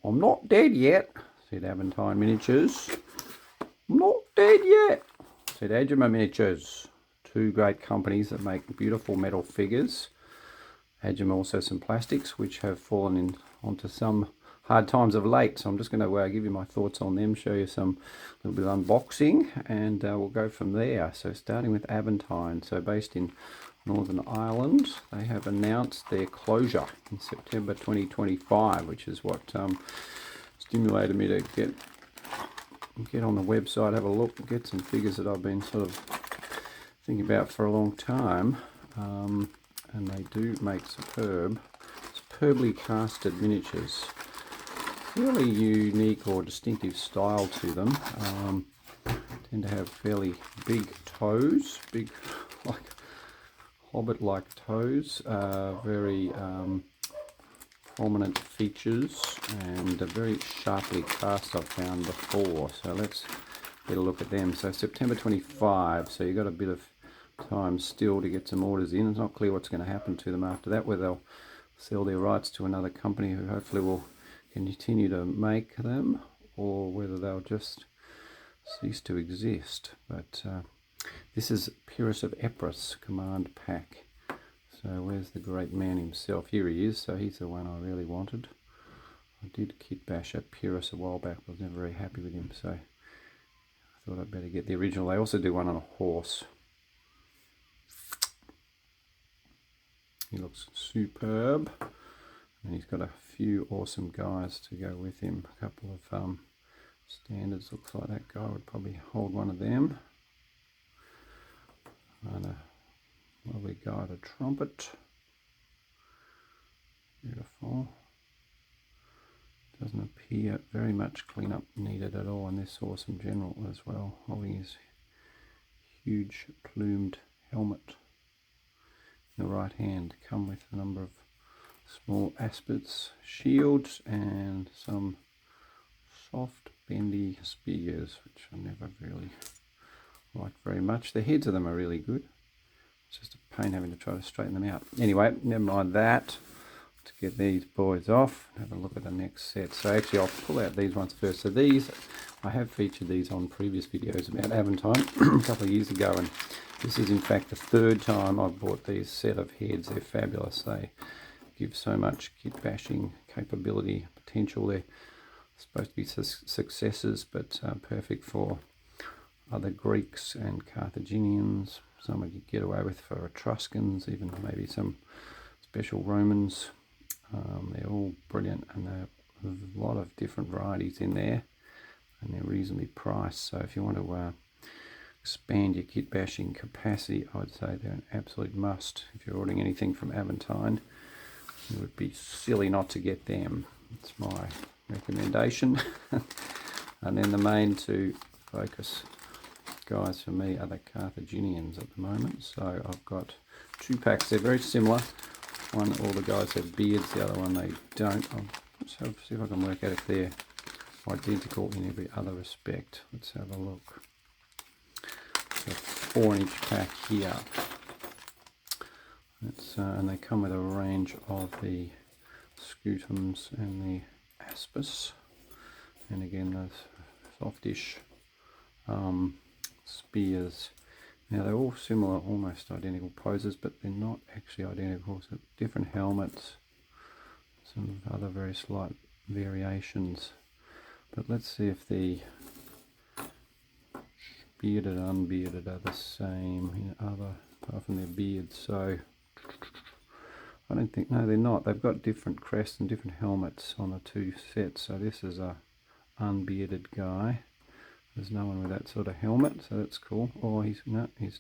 I'm not dead yet, said Aventine Miniatures. I'm not dead yet, said Agema Miniatures. Two great companies that make beautiful metal figures. Agema also some plastics which have fallen onto some hard times of late. So I'm just going to give you my thoughts on them, show you some little bit of unboxing, and we'll go from there. So starting with Aventine, so based in Northern Ireland, they have announced their closure in September 2025, which is what stimulated me to get on the website, have a look, get some figures that I've been sort of thinking about for a long time. And they do make superbly casted miniatures. Fairly unique or distinctive style to them. Tend to have fairly big toes, big like hobbit-like toes, very prominent features, and very sharply cast I've found before. So let's get a look at them. So September 25, so you've got a bit of time still to get some orders in. It's not clear what's going to happen to them after that, whether they'll sell their rights to another company who hopefully will continue to make them, or whether they'll just cease to exist. But this is Pyrrhus of Epirus Command Pack. So where's the great man himself? Here he is. So he's the one I really wanted. I did kit bash at Pyrrhus a while back. I was never very happy with him, so I thought I'd better get the original. They also do one on a horse. He looks superb, and he's got a few awesome guys to go with him. A couple of standards. Looks like that guy would probably hold one of them. And a lovely guy to trumpet. Beautiful. Doesn't appear very much cleanup needed at all, and this awesome general as well, holding his huge plumed helmet in the right hand. Come with a number of small aspets, shields, and some soft bendy spears, which I never really liked very much. The heads of them are really good. It's just a pain having to try to straighten them out. Anyway, never mind that. To get these boys off, have a look at the next set. So actually I'll pull out these ones first. So these, I have featured these on previous videos about Aventine a couple of years ago, and this is in fact the third time I've bought these set of heads. They're fabulous. They give so much kit bashing capability, potential. They're supposed to be successes, but perfect for other Greeks and Carthaginians. Some you get away with for Etruscans, even maybe some special Romans. They're all brilliant, and there's a lot of different varieties in there, and they're reasonably priced. So if you want to expand your kit bashing capacity, I'd say they're an absolute must. If you're ordering anything from Aventine, it would be silly not to get them. It's my recommendation. And then the main two focus guys for me are the Carthaginians at the moment. So I've got two packs. They're very similar. One, all the guys have beards, the other one they don't. Let's see if I can work out if they're identical in every other respect. Let's have a look. So 4-inch pack here. And they come with a range of the scutums and the aspis. And again, those softish spears. Now they're all similar, almost identical poses, but they're not actually identical. So different helmets, some other very slight variations. But let's see if the bearded and unbearded are the same in other, apart from their beards. So I don't think, no, they're not. They've got different crests and different helmets on the two sets. So this is a unbearded guy. There's no one with that sort of helmet, so that's cool. Oh, he's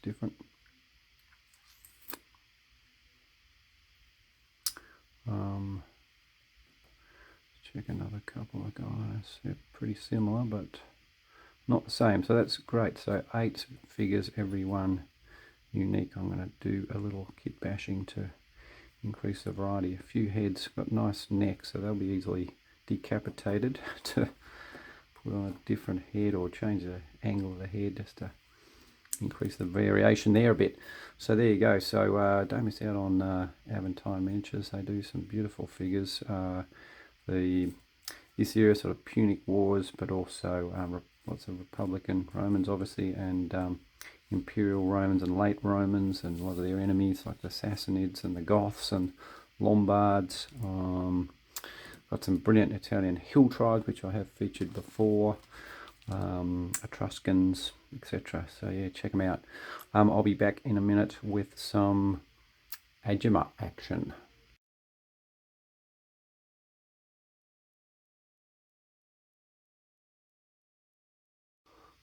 different. Check another couple of guys. They're pretty similar, but not the same. So that's great. So 8 figures, every one unique. I'm going to do a little kit bashing to increase the variety. A few heads, got nice necks, so they'll be easily decapitated to put on a different head, or change the angle of the head just to increase the variation there a bit. So there you go. So don't miss out on Aventine Miniatures. They do some beautiful figures. The this era, sort of Punic Wars, but also lots of Republican Romans, obviously, and Imperial Romans and late Romans, and a lot of their enemies like the Sassanids and the Goths and Lombards. Got some brilliant Italian hill tribes, which I have featured before, Etruscans, etc. So yeah, check them out. I'll be back in a minute with some Agema action.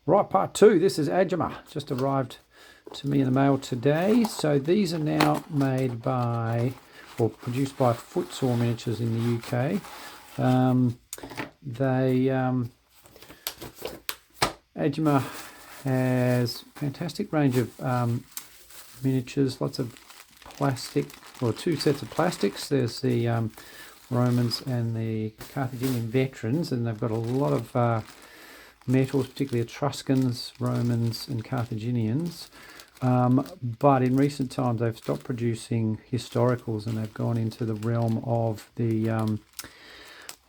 Right, part 2. This is Agema. Just arrived to me in the mail today. So these are now made by, or produced by Footsore Miniatures in the UK. Agema has a fantastic range of miniatures, lots of plastic, or 2 sets of plastics. There's the Romans and the Carthaginian veterans, and they've got a lot of metals, particularly Etruscans, Romans and Carthaginians. But in recent times they've stopped producing historicals, and they've gone into the realm of the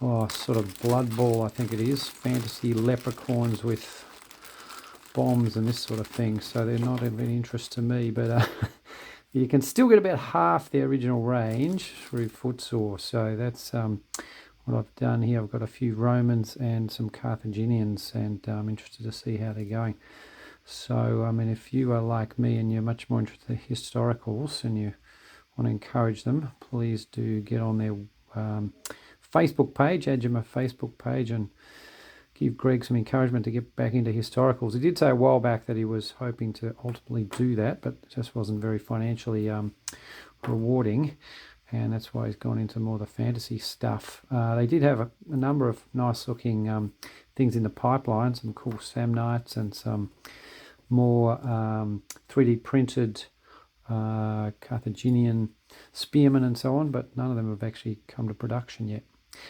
sort of Blood Ball, I think it is, fantasy leprechauns with bombs and this sort of thing. So they're not of any interest to me, but you can still get about half the original range through Footsore. So that's what I've done here. I've got a few Romans and some Carthaginians, and I'm interested to see how they're going. So, I mean, if you are like me and you're much more interested in historicals and you want to encourage them, please do get on their Facebook page, Agema Facebook page, and give Greg some encouragement to get back into historicals. He did say a while back that he was hoping to ultimately do that, but it just wasn't very financially rewarding, and that's why he's gone into more the fantasy stuff. They did have a number of nice looking things in the pipeline, some cool Samnites and some more 3D printed Carthaginian spearmen and so on, but none of them have actually come to production yet.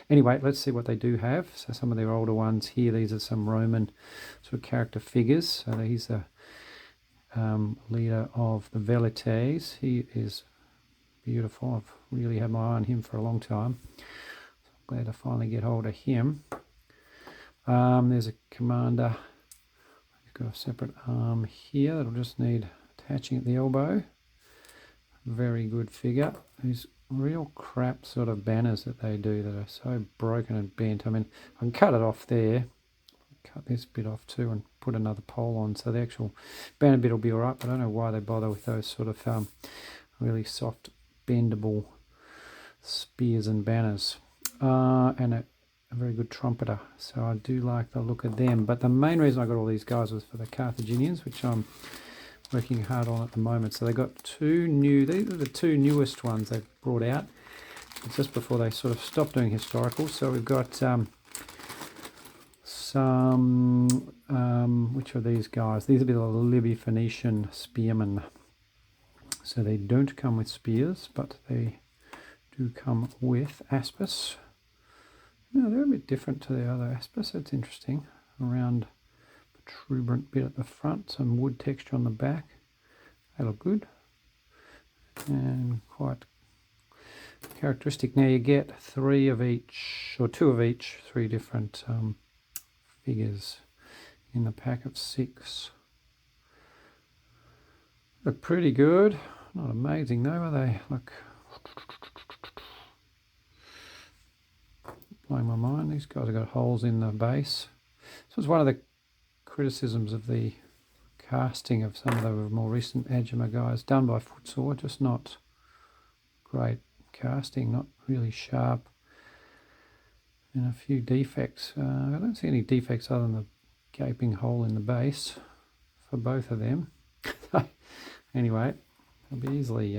Anyway, let's see what they do have. So some of their older ones here, these are some Roman sort of character figures. So he's the leader of the Velites. He is beautiful. I've really had my eye on him for a long time. So I'm glad to finally get hold of him. There's a commander. He's got a separate arm here that'll just need attaching at the elbow. Very good figure. These real crap sort of banners that they do that are so broken and bent. I mean, I can cut it off there, cut this bit off too, and put another pole on, so the actual banner bit will be alright, but I don't know why they bother with those sort of really soft bendable spears and banners. And a very good trumpeter, so I do like the look of them. But the main reason I got all these guys was for the Carthaginians, which I'm working hard on at the moment. So they got 2 new, these are the 2 newest ones they've brought out. It's just before they sort of stopped doing historicals. So we've got which are these guys? These are the Libby Phoenician spearmen. So they don't come with spears, but they do come with aspis. No, they're a bit different to the other aspis. That's interesting. Around protuberant bit at the front, some wood texture on the back. They look good and quite characteristic. Now you get 3 of each, or 2 of each, 3 different figures in the pack of 6. Look pretty good. Not amazing though, are they? Look, blowing my mind. These guys have got holes in the base. So it's one of the criticisms of the casting of some of the more recent Agema guys, done by Footsore, just not great casting, not really sharp, and a few defects. I don't see any defects other than the gaping hole in the base for both of them. Anyway, they'll be easily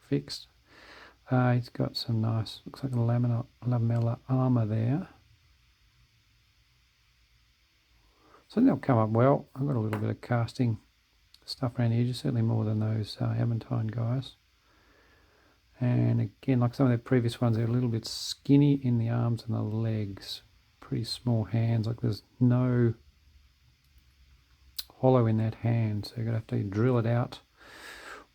fixed. He's got some nice, looks like a lamella armour there. So they'll come up well. I've got a little bit of casting stuff around the edges, certainly more than those Aventine guys. And again, like some of their previous ones, they're a little bit skinny in the arms and the legs. Pretty small hands, like there's no hollow in that hand. So you're going to have to drill it out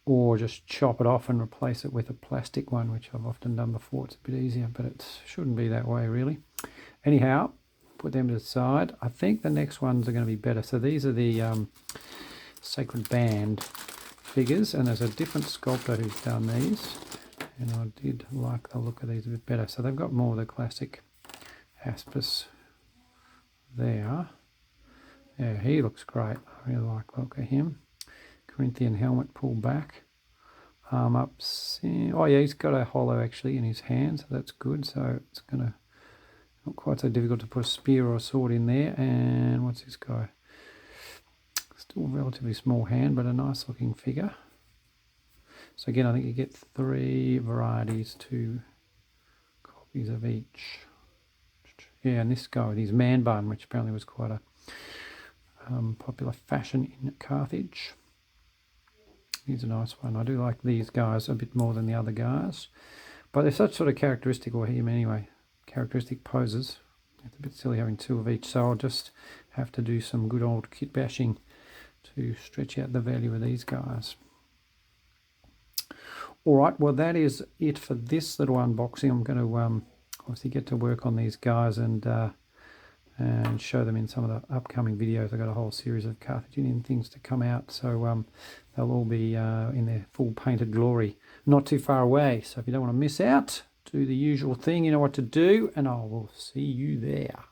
or just chop it off and replace it with a plastic one, which I've often done before. It's a bit easier, but it shouldn't be that way really. Anyhow, put them to the side. I think the next ones are going to be better. So these are the Sacred Band figures, and there's a different sculptor who's done these, and I did like the look of these a bit better. So they've got more of the classic Aspis there. Yeah, he looks great. I really like the look of him. Corinthian helmet pulled back. Arm up. Oh yeah, he's got a hollow actually in his hand, so that's good. So it's gonna not quite so difficult to put a spear or a sword in there. And what's this guy? Still a relatively small hand, but a nice looking figure. So again, I think you get 3 varieties, 2 copies of each. Yeah, and this guy with his man bun, which apparently was quite a popular fashion in Carthage. He's a nice one. I do like these guys a bit more than the other guys, but they're such sort of characteristic, or him anyway, characteristic poses. It's a bit silly having 2 of each, so I'll just have to do some good old kit bashing to stretch out the value of these guys. All right, well that is it for this little unboxing. I'm going to obviously get to work on these guys and show them in some of the upcoming videos. I've got a whole series of Carthaginian things to come out, so they'll all be in their full painted glory not too far away. So if you don't want to miss out, do the usual thing, you know what to do, and I will see you there.